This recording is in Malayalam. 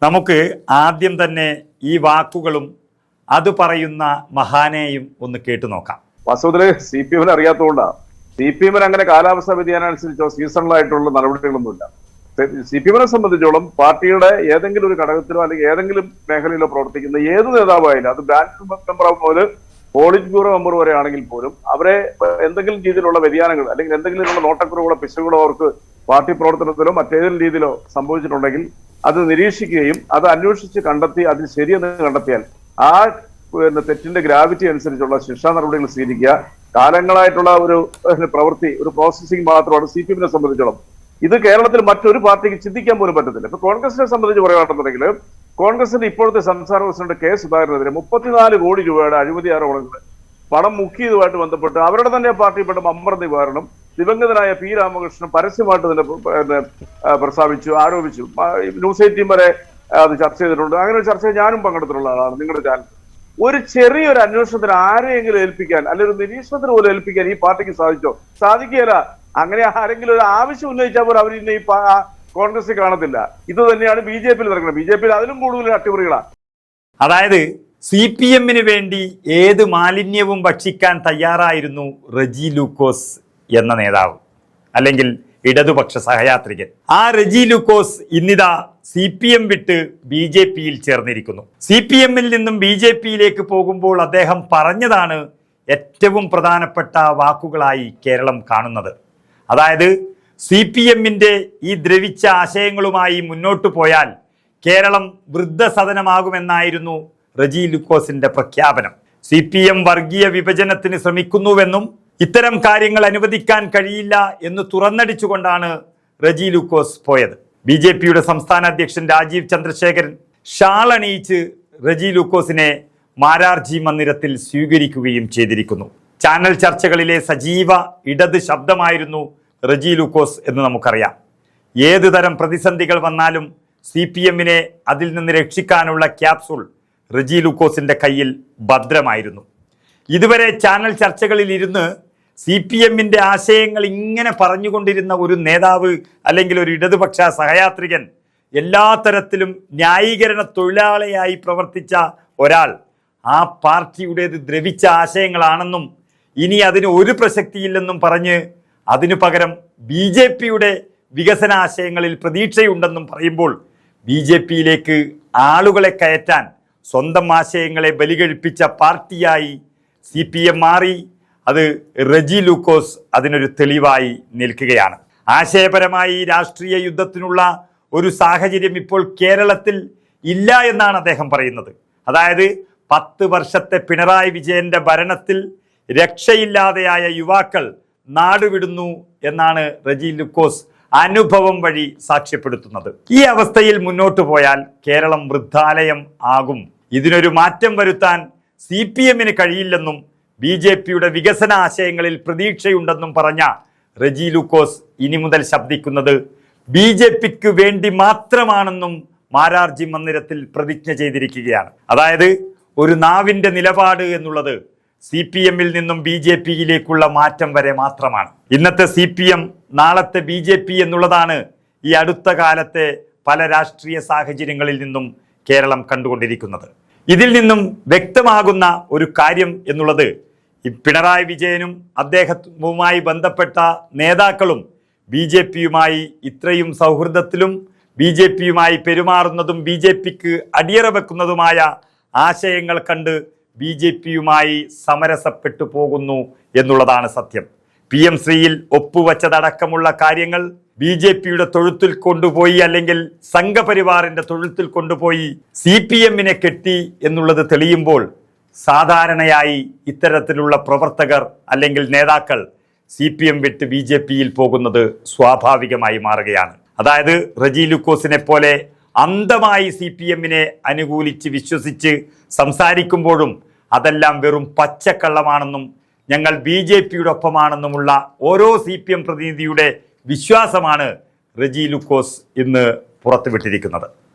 നമുക്ക് ആദ്യം തന്നെ ഈ വാക്കുകളും അത് പറയുന്ന മഹാനെയും ഒന്ന് കേട്ടു നോക്കാം. വാസ്തവത്തില് CPM അറിയാത്തതുകൊണ്ടാണ്. CPM അങ്ങനെ കാലാവസ്ഥാ വ്യതിയാനം അനുസരിച്ചോ സീസണലായിട്ടുള്ള നടപടികളൊന്നുമില്ല. CPM സംബന്ധിച്ചോളം പാർട്ടിയുടെ ഏതെങ്കിലും ഒരു ഘടകത്തിലോ അല്ലെങ്കിൽ ഏതെങ്കിലും മേഖലയിലോ പ്രവർത്തിക്കുന്ന ഏത് നേതാവായാലും, അത് ബ്രാഞ്ച് മെമ്പർ മുതൽ പോളിറ്റ് ബ്യൂറോ മെമ്പർ വരെ ആണെങ്കിൽ പോലും അവരെ എന്തെങ്കിലും രീതിയിലുള്ള വ്യതിയാനങ്ങൾ അല്ലെങ്കിൽ എന്തെങ്കിലും നോട്ടക്കുറവുകളോ പിശകുകളോ അവർക്ക് പാർട്ടി പ്രവർത്തനത്തിലോ മറ്റേതെങ്കിലും രീതിയിലോ സംഭവിച്ചിട്ടുണ്ടെങ്കിൽ അത് നിരീക്ഷിക്കുകയും അത് അന്വേഷിച്ച് കണ്ടെത്തി അതിൽ ശരിയെന്ന് കണ്ടെത്തിയാൽ ആ തെറ്റിന്റെ ഗ്രാവിറ്റി അനുസരിച്ചുള്ള ശിക്ഷാ നടപടികൾ സ്വീകരിക്കുക. കാലങ്ങളായിട്ടുള്ള ഒരു പ്രവൃത്തി, ഒരു പ്രോസസ്സിംഗ് മാത്രമാണ് CPM സംബന്ധിച്ചോളം. ഇത് കേരളത്തിൽ മറ്റൊരു പാർട്ടിക്ക് ചിന്തിക്കാൻ പോലും പറ്റത്തില്ല. ഇപ്പൊ കോൺഗ്രസിനെ സംബന്ധിച്ച് പറയുകയാണെന്നുണ്ടെങ്കിൽ കോൺഗ്രസിന്റെ ഇപ്പോഴത്തെ സംസ്ഥാന പ്രസിഡന്റ് K. സുധാകരനെതിരെ 34 കോടി രൂപയുടെ അഴിമതി ആരോപണങ്ങൾ പണം മുക്കിയതുമായിട്ട് ബന്ധപ്പെട്ട് അവരുടെ തന്നെ പാർട്ടിപ്പെട്ട മമ്പർ നിവാരണം ദിവംഗതനായ P. രാമകൃഷ്ണൻ പരസ്യമായിട്ട് തന്നെ പ്രസ്താവിച്ചു, ആരോപിച്ചു. ന്യൂസ് 18 വരെ അത് ചർച്ച ചെയ്തിട്ടുണ്ട്. അങ്ങനെ ഒരു ചർച്ചയിൽ ഞാനും പങ്കെടുത്തിട്ടുള്ള ആളാണ്. നിങ്ങളുടെ ചാനൽ ഒരു ചെറിയൊരു അന്വേഷണത്തിന് ആരെയെങ്കിലും ഏൽപ്പിക്കാൻ അല്ലെങ്കിൽ ഒരു നിരീക്ഷണത്തിന് പോലും ഏൽപ്പിക്കാൻ ഈ പാർട്ടിക്ക് സാധിച്ചോ? സാധിക്കുകയില്ല. അങ്ങനെ ആരെങ്കിലും ഒരു ആവശ്യം ഉന്നയിച്ചാൽ പോലും അവർ ഇന്ന് ഈ കോൺഗ്രസിൽ കാണത്തില്ല. ഇത് തന്നെയാണ് BJP നടക്കുന്നത്. BJP അതിലും കൂടുതൽ അട്ടിമറികളാണ്. അതായത് CPM-ന് വേണ്ടി ഏത് മാലിന്യവും ഭക്ഷിക്കാൻ തയ്യാറായിരുന്നു റെജി ലൂക്കോസ് എന്ന നേതാവ്, അല്ലെങ്കിൽ ഇടതുപക്ഷ സഹയാത്രികൻ. ആ റെജി ലൂക്കോസ് ഇന്നിതാ CPM വിട്ട് BJP-യിൽ ചേർന്നിരിക്കുന്നു. CPM-ൽ നിന്നും BJP-യിലേക്ക് പോകുമ്പോൾ അദ്ദേഹം പറഞ്ഞതാണ് ഏറ്റവും പ്രധാനപ്പെട്ട വാക്കുകളായി കേരളം കാണുന്നത്. അതായത് CPM-ന്റെ ഈ ദ്രവിച്ച ആശയങ്ങളുമായി മുന്നോട്ടു പോയാൽ കേരളം വൃദ്ധസദനമാകുമെന്നായിരുന്നു റെജി ലൂക്കോസിന്റെ പ്രഖ്യാപനം. CPM വർഗീയ വിഭജനത്തിന് ശ്രമിക്കുന്നുവെന്നും ഇത്തരം കാര്യങ്ങൾ അനുവദിക്കാൻ കഴിയില്ല എന്ന് തുറന്നടിച്ചുകൊണ്ടാണ് റെജി ലൂക്കോസ് പോയത്. BJP-യുടെ സംസ്ഥാന അധ്യക്ഷൻ രാജീവ് ചന്ദ്രശേഖരൻ ഷാൾ അണിയിച്ച് റെജി ലൂക്കോസിനെ മാരാർജി മന്ദിരത്തിൽ സ്വീകരിക്കുകയും ചെയ്തിരിക്കുന്നു. ചാനൽ ചർച്ചകളിലെ സജീവ ഇടത് ശബ്ദമായിരുന്നു റെജി ലൂക്കോസ് എന്ന് നമുക്കറിയാം. ഏതു തരം പ്രതിസന്ധികൾ വന്നാലും CPM-നെ അതിൽ നിന്ന് രക്ഷിക്കാനുള്ള ക്യാപ്സൂൾ റെജി ലൂക്കോസിന്റെ കയ്യിൽ ഭദ്രമായിരുന്നു. ഇതുവരെ ചാനൽ ചർച്ചകളിൽ ഇരുന്ന് CPM-ന്റെ ആശയങ്ങൾ ഇങ്ങനെ പറഞ്ഞുകൊണ്ടിരുന്ന ഒരു നേതാവ് അല്ലെങ്കിൽ ഒരു ഇടതുപക്ഷ സഹയാത്രികൻ, എല്ലാ തരത്തിലും ന്യായീകരണ തൊഴിലാളിയായി പ്രവർത്തിച്ച ഒരാൾ ആ പാർട്ടിയുടേത് ദ്രവിച്ച ആശയങ്ങളാണെന്നും ഇനി അതിന് ഒരു പ്രസക്തിയില്ലെന്നും പറഞ്ഞ് അതിനു പകരം BJP-യുടെ വികസന ആശയങ്ങളിൽ പ്രതീക്ഷയുണ്ടെന്നും പറയുമ്പോൾ BJP-യിലേക്ക് ആളുകളെ കയറ്റാൻ സ്വന്തം ആശയങ്ങളെ ബലികഴിപ്പിച്ച പാർട്ടിയായി CPM മാറി. അത് റെജി ലൂക്കോസ് അതിനൊരു തെളിവായി നിൽക്കുകയാണ്. ആശയപരമായി രാഷ്ട്രീയ യുദ്ധത്തിനുള്ള ഒരു സാഹചര്യം ഇപ്പോൾ കേരളത്തിൽ ഇല്ല എന്നാണ് അദ്ദേഹം പറയുന്നത്. അതായത് 10 വർഷത്തെ പിണറായി വിജയന്റെ ഭരണത്തിൽ രക്ഷയില്ലാതെയായ യുവാക്കൾ നാടുവിടുന്നു എന്നാണ് റെജി ലൂക്കോസ് അനുഭവം വഴി സാക്ഷ്യപ്പെടുത്തുന്നത്. ഈ അവസ്ഥയിൽ മുന്നോട്ട് പോയാൽ കേരളം വൃദ്ധാലയം ആകും. ഇതിനൊരു മാറ്റം വരുത്താൻ CPM-ന് കഴിയില്ലെന്നും BJP-യുടെ വികസന ആശയങ്ങളിൽ പ്രതീക്ഷയുണ്ടെന്നും പറഞ്ഞ റെജി ലൂക്കോസ് ഇനി മുതൽ ശബ്ദിക്കുന്നത് BJP-ക്ക് വേണ്ടി മാത്രമാണെന്നും മാരാർജി മന്ദിരത്തിൽ പ്രതിജ്ഞ ചെയ്തിരിക്കുകയാണ്. അതായത് ഒരു നാവിന്റെ നിലപാട് എന്നുള്ളത് CPM-ൽ നിന്നും BJP-യിലേക്കുള്ള മാറ്റം വരെ മാത്രമാണ്. ഇന്നത്തെ CPM, നാളത്തെ BJP എന്നുള്ളതാണ് ഈ അടുത്ത കാലത്തെ പല രാഷ്ട്രീയ സാഹചര്യങ്ങളിൽ നിന്നും കേരളം കണ്ടുകൊണ്ടിരിക്കുന്നത്. ഇതിൽ നിന്നും വ്യക്തമാകുന്ന ഒരു കാര്യം എന്നുള്ളത് ഈ പിണറായി വിജയനും അദ്ദേഹവുമായി ബന്ധപ്പെട്ട നേതാക്കളും BJP-യുമായി ഇത്രയും സൗഹൃദത്തിലും BJP-യുമായി പെരുമാറുന്നതും BJP-ക്ക് അടിയറ വെക്കുന്നതുമായ ആശയങ്ങൾ കണ്ട് BJP-യുമായി സമരസപ്പെട്ടു പോകുന്നു എന്നുള്ളതാണ് സത്യം. PM ശ്രീയിൽ ഒപ്പുവച്ചതടക്കമുള്ള കാര്യങ്ങൾ BJP-യുടെ തൊഴുത്തിൽ കൊണ്ടുപോയി അല്ലെങ്കിൽ സംഘപരിവാറിന്റെ തൊഴുത്തിൽ കൊണ്ടുപോയി CPM-നെ കെട്ടി എന്നുള്ളത് തെളിയുമ്പോൾ സാധാരണയായി ഇത്തരത്തിലുള്ള പ്രവർത്തകർ അല്ലെങ്കിൽ നേതാക്കൾ CPM വിട്ട് BJP-യിൽ പോകുന്നത് സ്വാഭാവികമായി മാറുകയാണ്. അതായത് റെജി ലൂക്കോസിനെ പോലെ അന്ധമായി CPM-നെ അനുകൂലിച്ച് വിശ്വസിച്ച് സംസാരിക്കുമ്പോഴും അതെല്ലാം വെറും പച്ചക്കള്ളമാണെന്നും ഞങ്ങൾ BJP-യുടെ ഒപ്പമാണെന്നുമുള്ള ഓരോ CPM പ്രതിനിധിയുടെ വിശ്വാസമാണ് റെജി ലൂക്കോസ് ഇന്ന് പുറത്തുവിട്ടിരിക്കുന്നത്.